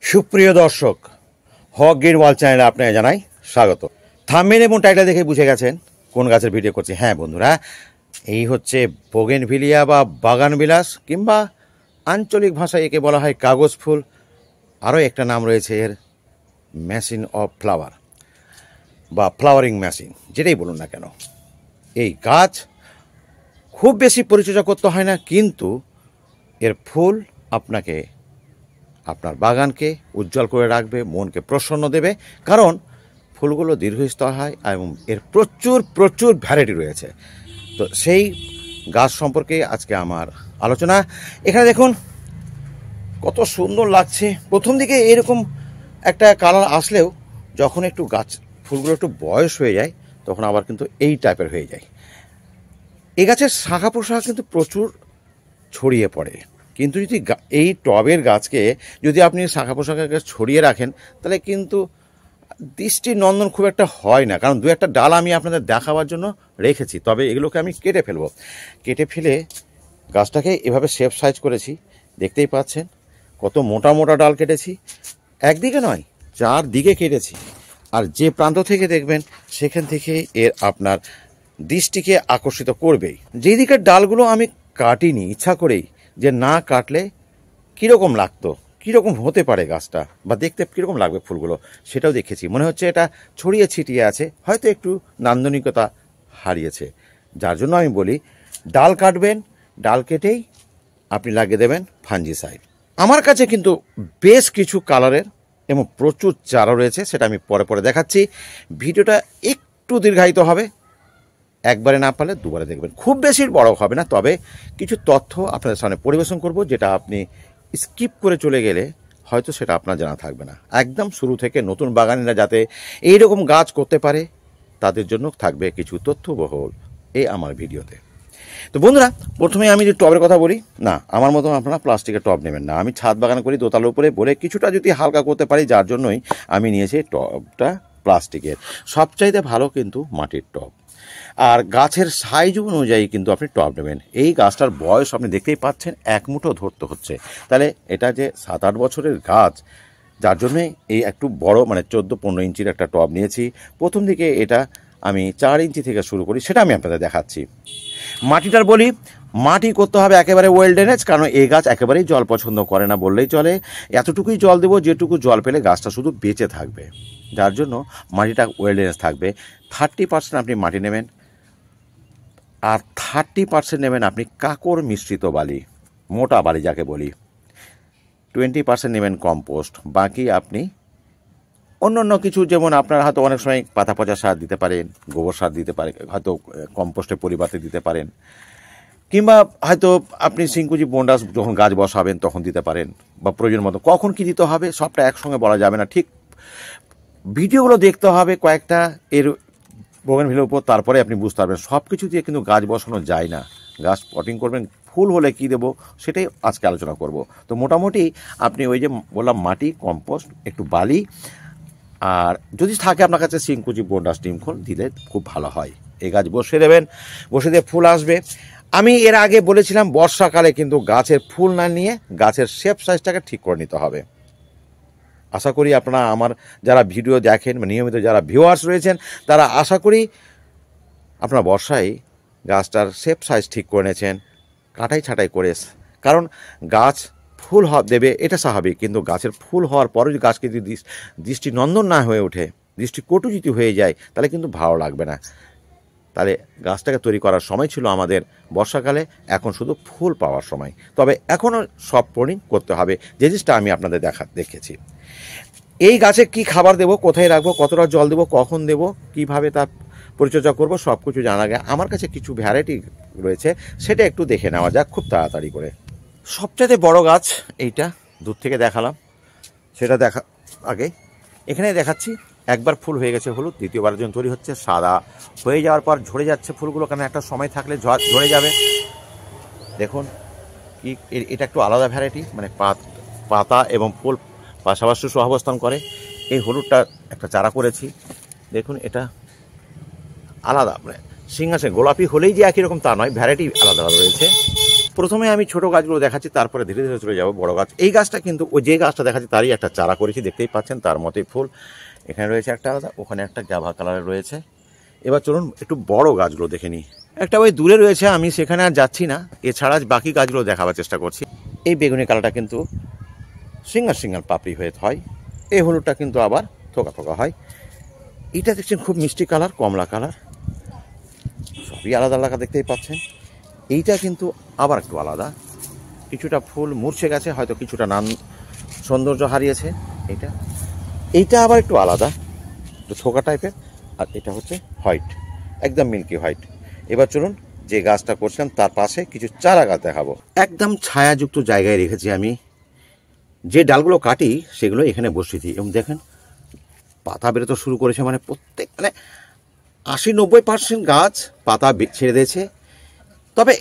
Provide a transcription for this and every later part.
সুপ্রিয় দর্শক, হক green world চ্যানেলে আপনাকে জানাই স্বাগত। থাম্বনেল এবং টাইটেল দেখে বুঝে গেছেন কোন গাছের ভিডিও করছি। হ্যাঁ বন্ধুরা, এই হচ্ছে বোগেনভিলিয়া বা বাগান বিলাস, কিংবা আঞ্চলিক ভাষায় একে বলা হয় কাগজ ফুল। আরও একটা নাম রয়েছে এর, মেশিন অফ ফ্লাওয়ার বা ফ্লাওয়ারিং মেশিন, যেটাই বলুন না কেন। এই গাছ খুব বেশি পরিচর্যা করতে হয় না, কিন্তু এর ফুল আপনাকে আপনার বাগানকে উজ্জ্বল করে রাখবে, মনকে প্রসন্ন দেবে। কারণ ফুলগুলো দীর্ঘস্থায়ী হয় এবং এর প্রচুর প্রচুর ভ্যারাইটি রয়েছে। তো সেই গাছ সম্পর্কে আজকে আমার আলোচনা। এখানে দেখুন কত সুন্দর লাগছে। প্রথম দিকে এরকম একটা কালার আসলেও যখন একটু গাছ ফুলগুলো একটু বয়স হয়ে যায় তখন আবার কিন্তু এই টাইপের হয়ে যায়। এই গাছের শাখা প্রশাখা কিন্তু প্রচুর ছড়িয়ে পড়ে, কিন্তু যদি এই টবের গাছকে যদি আপনি শাখা প্রশাখাকে ছড়িয়ে রাখেন তাহলে কিন্তু দৃষ্টি নন্দন খুব একটা হয় না। কারণ দু একটা ডাল আমি আপনাদের দেখাবার জন্য রেখেছি, তবে এগুলোকে আমি কেটে ফেলবো। কেটে ফেলে গাছটাকে এভাবে শেপ সাইজ করেছি, দেখতেই পাচ্ছেন কত মোটা মোটা ডাল কেটেছি। একদিকে নয়, চারদিকে কেটেছি। আর যে প্রান্ত থেকে দেখবেন সেখান থেকে এর আপনার দৃষ্টিকে আকর্ষিত করবেই। যেই দিকের ডালগুলো আমি কাটিনি ইচ্ছা করেই, যে না কাটলে কীরকম লাগতো, কীরকম হতে পারে গাছটা, বা দেখতে কীরকম লাগবে ফুলগুলো, সেটাও দেখেছি। মনে হচ্ছে এটা ছড়িয়ে ছিটিয়ে আছে, হয়তো একটু নান্দনিকতা হারিয়েছে। যার জন্য আমি বলি ডাল কাটবেন, ডাল কেটেই আপনি লাগিয়ে দেবেন ফাঞ্জিসাইড। আমার কাছে কিন্তু বেশ কিছু কালারের এবং প্রচুর চারা রয়েছে, সেটা আমি পরে পরে দেখাচ্ছি। ভিডিওটা একটু দীর্ঘায়িত হবে, একবারে না পারলে দুবারে দেখবেন। খুব বেশি বড় হবে না, তবে কিছু তথ্য আপনাদের সামনে পরিবেশন করব, যেটা আপনি স্কিপ করে চলে গেলে হয়তো সেটা আপনার জানা থাকবে না। একদম শুরু থেকে নতুন বাগানিরা যাতে এইরকম গাছ করতে পারে তাদের জন্য থাকবে কিছু তথ্যবহুল এই আমার ভিডিওতে। তো বন্ধুরা, প্রথমে আমি যে টবের কথা বলি, না আমার মতো আপনারা প্লাস্টিকের টব নেবেন না। আমি ছাদ বাগান করি দোতলার উপরে, বলে কিছুটা যদি হালকা করতে পারি, যার জন্যই আমি নিয়েছি টবটা প্লাস্টিকের। সবচাইতে ভালো কিন্তু মাটির টব। আর গাছের সাইজ অনুযায়ী কিন্তু আপনি টব নেবেন। এই গাছটার বয়স আপনি দেখতেই পাচ্ছেন, এক মুঠো ধরতে হচ্ছে। তাহলে এটা যে 7-8 বছরের গাছ, যার জন্যে এই একটু বড়, মানে 14-15 ইঞ্চির একটা টব নিয়েছি। প্রথম দিকে এটা আমি 4 ইঞ্চি থেকে শুরু করি, সেটা আমি আপনাদের দেখাচ্ছি। মাটিটার বলি, মাটি করতে হবে একেবারে ওয়েল ড্রেনেজ, কারণ এই গাছ একেবারেই জল পছন্দ করে না বললেই চলে। এতটুকুই জল দেবো যেটুকু জল পেলে গাছটা শুধু বেঁচে থাকবে, যার জন্য মাটিটা ওয়েল ড্রেনেজ থাকবে। 30% আপনি মাটি নেবেন, আর 30% নেবেন আপনি কাকড় মিশ্রিত বালি, মোটা বালি যাকে বলি। 20% নেবেন কম্পোস্ট। বাকি আপনি অন্য অন্য কিছু, যেমন আপনার হয়তো অনেক সময় পাতা পচা সার দিতে পারেন, গোবর সার দিতে পারেন, হয়তো কম্পোস্টের পরিবর্তে দিতে পারেন, কিংবা হয়তো আপনি সিংকুচি বন্ডাস যখন গাছ বসাবেন তখন দিতে পারেন, বা প্রয়োজন মতো। কখন কী দিতে হবে সবটা একসঙ্গে বলা যাবে না, ঠিক ভিডিওগুলো দেখতে হবে কয়েকটা এর বোগেনভিলিয়ার উপর, তারপরে আপনি বুঝতে পারবেন। সব কিছু দিয়ে কিন্তু গাছ বসানো যায় না। গাছ পটিং করবেন, ফুল হলে কী দেবো সেটাই আজকে আলোচনা করব। তো মোটামুটি আপনি ওই যে বললাম মাটি, কম্পোস্ট, একটু বালি, আর যদি থাকে আপনার কাছে সিংকুচি বোন্ডাস ডিমখোল দিলে খুব ভালো হয়। এই গাছ বসিয়ে দেবেন, বসে দিয়ে ফুল আসবে। আমি এর আগে বলেছিলাম বর্ষাকালে কিন্তু গাছের ফুল না নিয়ে গাছের শেপ সাইজটাকে ঠিক করে নিতে হবে। আশা করি আপনারা আমার যারা ভিডিও দেখেন, নিয়মিত যারা ভিউয়ার্স রয়েছেন, তারা আশা করি আপনারা বর্ষায় গাছটার শেপ সাইজ ঠিক করে নিয়েছেন, কাটাই ছাঁটাই করে। কারণ গাছ ফুল দেবে এটা স্বাভাবিক, কিন্তু গাছের ফুল হওয়ার পরে যদি গাছকে যদি দৃষ্টিনন্দন না হয়ে ওঠে, দৃষ্টিকটু যদি হয়ে যায়, তাহলে কিন্তু ভালো লাগবে না। তাহলে গাছটাকে তৈরি করার সময় ছিল আমাদের বর্ষাকালে, এখন শুধু ফুল পাওয়ার সময়। তবে এখনও সব প্রোনিং করতে হবে, যে জিনিসটা আমি আপনাদের দেখেছি। এই গাছে কি খাবার দেবো, কোথায় রাখবো, কতটা জল দেবো, কখন দেবো, কিভাবে তার পরিচর্যা করবো, সব কিছু জানা আগে আমার কাছে কিছু ভ্যারাইটি রয়েছে, সেটা একটু দেখে নেওয়া যাক খুব তাড়াতাড়ি করে। সবচেয়ে বড় গাছ এইটা, দূর থেকে দেখালাম, সেটা দেখা আগে এখানে দেখাচ্ছি। একবার ফুল হয়ে গেছে হলুদ, দ্বিতীয়বারের জন্য তৈরি হচ্ছে সাদা। হয়ে যাওয়ার পর ঝরে যাচ্ছে ফুলগুলো, কারণ একটা সময় থাকলে ঝরে যাবে। দেখুন কি, এটা একটু আলাদা ভ্যারাইটি, মানে পাতা এবং ফুল পাশাপাশি সহাবস্থান করে। এই হলুদটা একটা চারা করেছি, দেখুন এটা আলাদা, মানে সিংহাসনে গোলাপি হলেই যে একই রকম তা নয়, ভ্যারাইটি আলাদা আলাদা রয়েছে। প্রথমে আমি ছোট গাছগুলো দেখাচ্ছি, তারপরে ধীরে ধীরে চলে যাবো বড় গাছ। এই গাছটা কিন্তু ওই যে গাছটা দেখাচ্ছি তারই একটা চারা করেছি, দেখতেই পাচ্ছেন তার মতোই ফুল। এখানে রয়েছে একটা আলাদা, ওখানে একটা গাভা কালারের রয়েছে। এবার চলুন একটু বড় গাছগুলো দেখে নিই। একটা ওই দূরে রয়েছে, আমি সেখানে আর যাচ্ছি না, এছাড়া বাকি গাছগুলো দেখাবার চেষ্টা করছি। এই বেগুনি কালারটা কিন্তু সিঙ্গেল সিঙ্গেল পাপড়ি হয়ে হয়, এই হলুদটা কিন্তু আবার থোকা থোকা হয়। এটা দেখছেন খুব মিষ্টি কালার, কমলা কালার, সবই আলাদা আলাদা দেখতেই পাচ্ছেন। এইটা কিন্তু আবার একটু আলাদা, কিছুটা ফুল মূর্ছে গেছে, হয়তো কিছুটা নাম সৌন্দর্য হারিয়েছে। এইটা আবার একটু আলাদা, একটু থোকা টাইপের, আর এটা হচ্ছে হোয়াইট, একদম মিল্কি হোয়াইট। এবার চলুন যে গাছটা করছিলাম তার পাশে কিছু চারা গাছ দেখাবো। একদম ছায়াযুক্ত জায়গায় রেখেছি আমি, যে ডালগুলো কাটি সেগুলো এখানে বসিয়ে দিই। এবং দেখেন পাতা বেরোতে শুরু করেছে, মানে প্রত্যেক 80-90% গাছ পাতা ছেড়ে দিয়েছে। তবে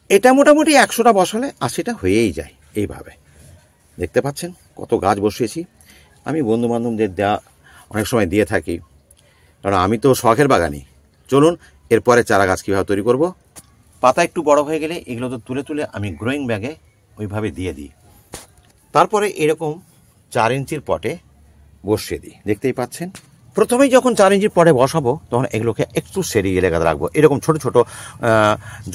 এটা মোটামুটি 100টা বসালে 80টা হয়েই যায়। এইভাবে দেখতে পাচ্ছেন কত গাছ বসিয়েছি। আমি বন্ধুবান্ধবদের দেওয়া অনেক সময় দিয়ে থাকি, কারণ আমি তো শখের বাগানি। চলুন এরপরে চারা গাছ কীভাবে তৈরি করব। পাতা একটু বড় হয়ে গেলে এগুলো তো তুলে তুলে আমি গ্রোয়িং ব্যাগে ওইভাবে দিয়ে দিই। তারপরে এরকম 4 ইঞ্চির পটে বসিয়ে দিই, দেখতেই পাচ্ছেন। প্রথমেই যখন 4 ইঞ্চির পটে বসাবো তখন এগুলোকে একটু সেরিয়ে এলাকাতে রাখবো। এরকম ছোট ছোট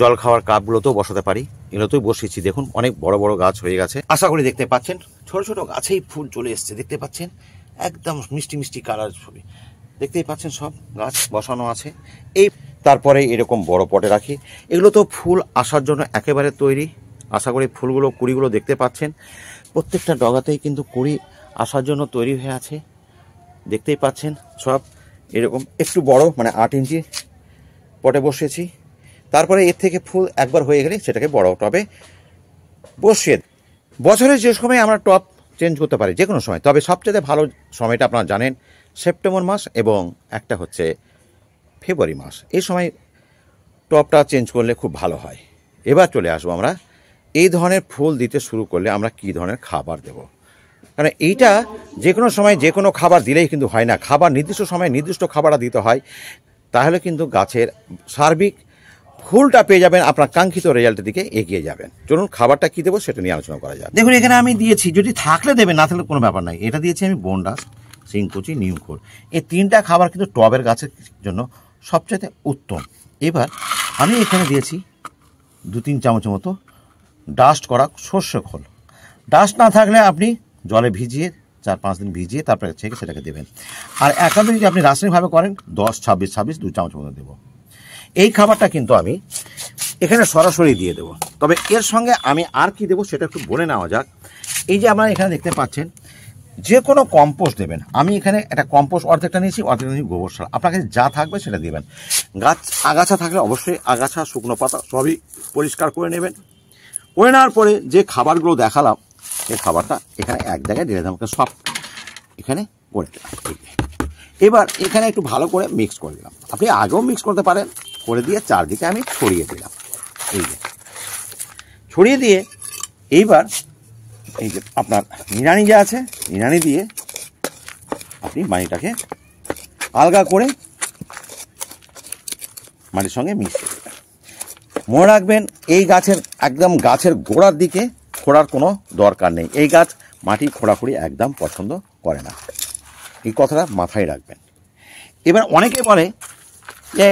জল খাওয়ার কাপগুলোতেও বসাতে পারি, এগুলোতেও বসিয়েছি। দেখুন অনেক বড় বড় গাছ হয়ে গেছে, আশা করি দেখতে পাচ্ছেন। ছোট ছোট গাছেই ফুল চলে এসছে, দেখতে পাচ্ছেন একদম মিষ্টি মিষ্টি কালার ছবি, দেখতেই পাচ্ছেন সব গাছ বসানো আছে। এই তারপরে এরকম বড় পটে রাখি, এগুলো তো ফুল আসার জন্য একেবারে তৈরি। আশা করি ফুলগুলো কুড়িগুলো দেখতে পাচ্ছেন, প্রত্যেকটা ডগাতেই কিন্তু কুড়ি আসার জন্য তৈরি হয়ে আছে, দেখতেই পাচ্ছেন সব। এরকম একটু বড় 8 ইঞ্চি পটে বসিয়েছি। তারপরে এর থেকে ফুল একবার হয়ে গেলে সেটাকে বড় টবে বসিয়ে। বছরে যে সময় আমরা টব চেঞ্জ করতে পারি, যে কোনো সময়, তবে সবচেয়ে ভালো সময়টা আপনারা জানেন সেপ্টেম্বর মাস এবং একটা হচ্ছে ফেব্রুয়ারি মাস। এই সময় টবটা চেঞ্জ করলে খুব ভালো হয়। এবার চলে আসবো আমরা এই ধরনের ফুল দিতে শুরু করলে আমরা কী ধরনের খাবার দেব। কারণ এইটা যে কোনো সময় যে কোনো খাবার দিলেই কিন্তু হয় না, খাবার নির্দিষ্ট সময়ে নির্দিষ্ট খাবারটা দিতে হয়, তাহলে কিন্তু গাছের সার্বিক ফুলটা পেয়ে যাবেন, আপনার কাঙ্ক্ষিত রেজাল্টের দিকে এগিয়ে যাবেন। চলুন খাবারটা কী দেবো সেটা নিয়ে আলোচনা করা যাক। দেখুন এখানে আমি দিয়েছি, যদি থাকলে দেবেন, না থাকলে কোনো ব্যাপার নাই। এটা দিয়েছি আমি বনডাস, সিংকুচি, নিমখোল। এই 3টা খাবার কিন্তু টবের গাছের জন্য সবচেয়ে উত্তম। এবার আমি এখানে দিয়েছি 2-3 চামচের মতো ডাস্ট করা সর্ষে খোল। ডাস্ট না থাকলে আপনি জলে ভিজিয়ে 4-5 দিন ভিজিয়ে তারপরে ছেঁকে সেটাকে দেবেন। আর একান্ত যদি আপনি রাসায়নিকভাবে করেন 10-26 2 চামচ মতো দেবো। এই খাবারটা কিন্তু আমি এখানে সরাসরি দিয়ে দেবো। তবে এর সঙ্গে আমি আর কি দেবো সেটা একটু বলে নেওয়া যাক। এই যে আপনারা এখানে দেখতে পাচ্ছেন যে কোনো কম্পোস্ট দেবেন। আমি এখানে একটা কম্পোস্ট অর্ধেকটা নিয়েছি, অর্ধেকটা নিয়েছি গোবর সার। আপনার কাছে যা থাকবে সেটা দেবেন। গাছ আগাছা থাকলে অবশ্যই আগাছা, শুকনো পাতা সবই পরিষ্কার করে নেবেন। করে নেওয়ার পরে যে খাবারগুলো দেখালাম এই খাবারটা এখানে এক জায়গায় ঢেলে দিলাম, সব এখানে করে দিলাম। এবার এখানে একটু ভালো করে মিক্স করে দিলাম। আপনি আগেও মিক্স করতে পারেন, করে দিয়ে চারদিকে আমি ছড়িয়ে দিলাম। এই যে ছড়িয়ে দিয়ে এইবার এই যে আপনার নিড়ানি যে আছে, নিড়ানি দিয়ে আপনি মাটিটাকে আলগা করে মাটির সঙ্গে মিক্স করে দেবেন। মনে রাখবেন এই গাছের একদম গাছের গোড়ার দিকে খোঁড়ার কোনো দরকার নেই। এই গাছ মাটি খোঁড়াখুড়ি একদম পছন্দ করে না, এই কথাটা মাথায় রাখবেন। এবার অনেকে বলে যে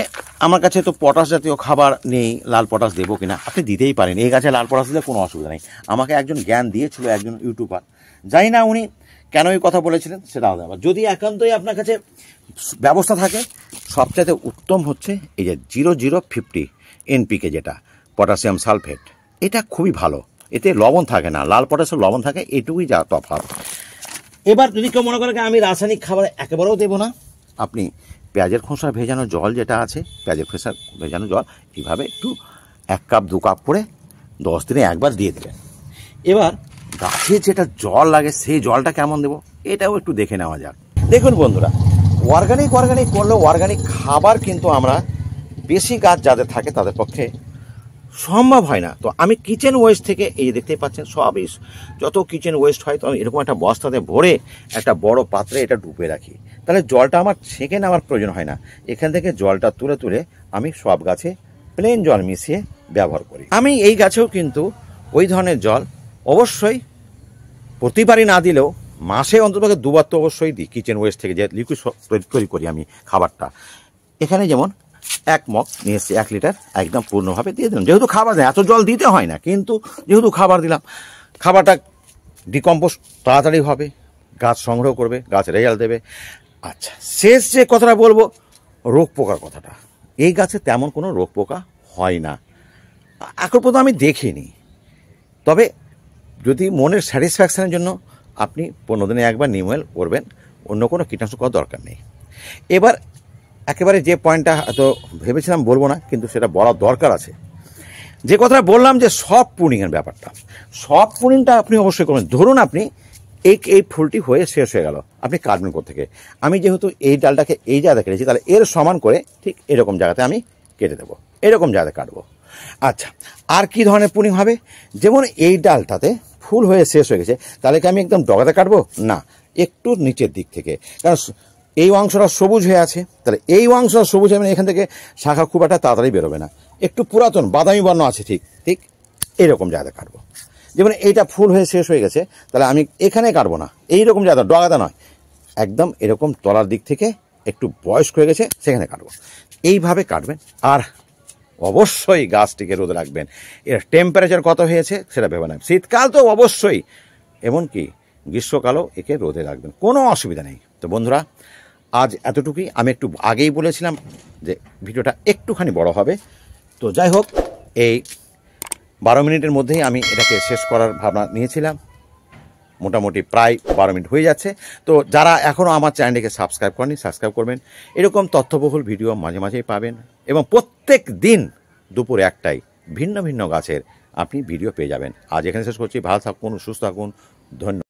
আমার কাছে তো পটাশ জাতীয় খাবার নেই, লাল পটাশ দেবো কিনা। আপনি দিতেই পারেন, এই গাছে লাল পটাশ দিলে কোনো অসুবিধা নেই। আমাকে একজন জ্ঞান দিয়েছিল, একজন ইউটিউবার, জানি না উনি কেন এই কথা বলেছিলেন সেটা আলাদা। যদি একান্তই আপনার কাছে ব্যবস্থা থাকে, সবচাইতে উত্তম হচ্ছে এই যে 0050 NPK, যেটা পটাশিয়াম সালফেট। এটা খুবই ভালো, এতে লবণ থাকে না, লাল পটাশের লবণ থাকে, এটুকুই যা তফাৎ। এবার যদি কেউ মনে করে আমি রাসায়নিক খাবার একেবারেও দেবো না, আপনি পেঁয়াজের খোসা ভেজানো জল যেটা আছে, পেঁয়াজের খোসা ভেজানো জল এইভাবে একটু 1 কাপ 2 কাপ করে 10 দিনে একবার দিয়ে দেবেন। এবার গাছে যেটা জল লাগে সেই জলটা কেমন দেবো এটাও একটু দেখে নেওয়া যাক। দেখুন বন্ধুরা, অর্গানিক করলেও অর্গানিক খাবার কিন্তু আমরা বেশি গাছ যাদের থাকে তাদের পক্ষে সম্ভব হয় না। তো আমি কিচেন ওয়েস্ট থেকে, এই দেখতেই পাচ্ছেন সবই যত কিচেন ওয়েস্ট হয়, তো আমি এরকম একটা বস্তাতে ভরে একটা বড় পাত্রে এটা ডুবে রাখি। তাহলে জলটা আমার ছেঁকে নেওয়ার প্রয়োজন হয় না। এখান থেকে জলটা তুলে তুলে আমি সব গাছে প্লেন জল মিশিয়ে ব্যবহার করি। আমি এই গাছেও কিন্তু ওই ধরনের জল অবশ্যই প্রতিবারই না দিলেও মাসে অন্ততপক্ষে দুবার তো অবশ্যই দিই। কিচেন ওয়েস্ট থেকে যে লিকুইড তৈরি করি আমি খাবারটা, এখানে যেমন 1 মগ নিয়ে এসেছি, 1 লিটার একদম পূর্ণভাবে দিয়ে দিলাম। যেহেতু খাবার দেয় এত জল দিতে হয় না, কিন্তু যেহেতু খাবার দিলাম, খাবারটা ডিকম্পোস্ট তাড়াতাড়ি হবে, গাছ সংগ্রহ করবে, গাছ রেজাল্ট দেবে। আচ্ছা, শেষ যে কথাটা বলবো, রোগ পোকার কথাটা। এই গাছে তেমন কোনো রোগ পোকা হয় না এখন পর্যন্ত আমি দেখিনি। তবে যদি মনের স্যাটিসফ্যাকশানের জন্য আপনি 15 দিনে একবার নিম অয়েল করবেন, অন্য কোনো কীটনাশক করার দরকার নেই। এবার একেবারে যে পয়েন্টটা হয়তো ভেবেছিলাম বলবো না, কিন্তু সেটা বলার দরকার আছে। যে কথাটা বললাম যে সফট প্রুনিংয়ের ব্যাপারটা, সফট প্রুনিংটা আপনি অবশ্যই করবেন। ধরুন আপনি এই ফুলটি হয়ে শেষ হয়ে গেল, আপনি কাটবেন কোত্থেকে? আমি যেহেতু এই ডালটাকে এই জায়গায় কেটেছি, তাহলে এর সমান করে ঠিক এরকম জায়গাতে আমি কেটে দেবো, এরকম জায়গাতে কাটবো। আচ্ছা, আর কি ধরনের প্রুনিং হবে? যেমন এই ডালটাতে ফুল হয়ে শেষ হয়ে গেছে, তাহলে কি আমি একদম ডগাতে কাটবো? না, একটু নিচের দিক থেকে, কারণ এই অংশটা সবুজ হয়ে আছে, তাহলে এই অংশটা সবুজ হয়ে, মানে এখান থেকে শাখা খুব একটা তাড়াতাড়ি বেরোবে না, একটু পুরাতন বাদামি বর্ণ আছে, ঠিক ঠিক এরকম জায়গাতে কাটবো। যেমন এইটা ফুল হয়ে শেষ হয়ে গেছে, তাহলে আমি এখানে কাটবো না, এইরকম জায়গা, ডগাতে নয়, একদম এরকম তলার দিক থেকে একটু বয়স্ক হয়ে গেছে সেখানে কাটবো। এইভাবে কাটবেন। আর অবশ্যই গাছটিকে রোদে রাখবেন। এর টেম্পারেচার কত হয়েছে সেটা ভেবে নেন। শীতকাল তো অবশ্যই, এমনকি গ্রীষ্মকালও একে রোদে রাখবেন, কোনো অসুবিধা নেই। তো বন্ধুরা, আজ এতটুকুই। আমি একটু আগেই বলেছিলাম যে ভিডিওটা একটুখানি বড় হবে, তো যাই হোক, এই 12 মিনিটের মধ্যেই আমি এটাকে শেষ করার ভাবনা নিয়েছিলাম। মোটামুটি প্রায় 12 মিনিট হয়ে যাচ্ছে। তো যারা এখনও আমার চ্যানেলটিকে সাবস্ক্রাইব করেনি, সাবস্ক্রাইব করবেন। এরকম তথ্যবহুল ভিডিও মাঝে মাঝেই পাবেন, এবং প্রত্যেক দিন দুপুর 1টায় ভিন্ন ভিন্ন গাছের আপনি ভিডিও পেয়ে যাবেন। আজ এখানে শেষ করছি। ভালো থাকুন, সুস্থ থাকুন, ধন্যবাদ।